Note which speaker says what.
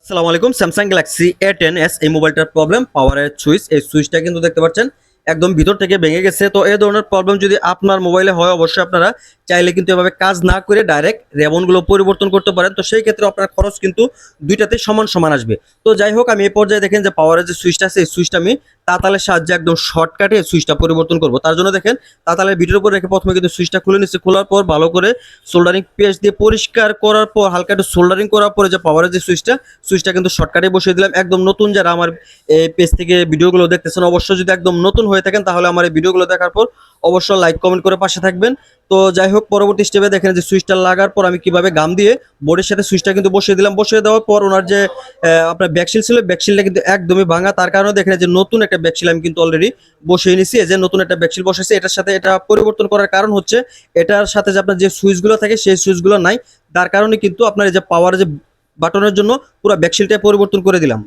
Speaker 1: আসসালামু আলাইকুম। Samsung Galaxy A10s এই মোবাইলটার প্রবলেম পাওয়ারের সুইচ। এই সুইচটা কিন্তু দেখতে পাচ্ছেন একদম ভিতর থেকে ভেঙে গেছে। তো এই ধরনের প্রবলেম যদি আপনার মোবাইলে হয়, অবশ্যই আপনারা চাইলে কিন্তু এভাবে কাজ না করে ডাইরেক্ট রেবনগুলো পরিবর্তন করতে পারেন। তো সেই ক্ষেত্রে আপনার খরচ কিন্তু দুইটাতেই সমান সমান আসবে। তো যাই হোক, আমি এই পর্যায়ে দেখেন যে পাওয়ারের যে সুইচটা আছে, এই সুইচটা আমি তাতালের সাহায্যে একদম শর্টকাটে সুইচটা পরিবর্তন করব। তার জন্য দেখেন তাতালের ভিডিওর উপর রেখে প্রথমে কিন্তু সুইচটা খুলে নিচ্ছি। খোলার পর ভালো করে সোল্ডারিং পেস্ট দিয়ে পরিষ্কার করার পর হালকা একটু সোল্ডারিং করার পরে যে পাওয়ারের যে সুইচটা কিন্তু শর্টকাটে বসিয়ে দিলাম। একদম নতুন যারা আমার এই পেজ থেকে ভিডিওগুলো দেখতেছেন, অবশ্যই যদি একদম নতুন হয়ে থাকেন তাহলে আমার এই ভিডিওগুলো দেখার পর অবশ্যই লাইক কমেন্ট করে পাশে থাকবেন। তো যাই হোক, পরবর্তী স্টেপে দেখেন যে সুইচটা লাগার পর আমি কিভাবে গাম দিয়ে বোর্ডের সাথে সুইচটা কিন্তু বসিয়ে দিলাম। বসিয়ে দেওয়ার পর ওনার যে আপনার ব্যাকশিল ছিল, ব্যাকশিলটা কিন্তু একদমই ভাঙা। তার কারণে দেখেন যে নতুন একটা ব্যাকশিল আমি কিন্তু অলরেডি বসিয়ে নিছি। এই যে নতুন একটা ব্যাকশিল বসেছে, এটার সাথে এটা পরিবর্তন করার কারণ হচ্ছে এটার সাথে যে আপনার যে সুইচগুলো থাকে সেই সুইচগুলো নাই। তার কারণে কিন্তু আপনার এই যে পাওয়ার যে বাটনের জন্য পুরো ব্যাকশিলটা পরিবর্তন করে দিলাম।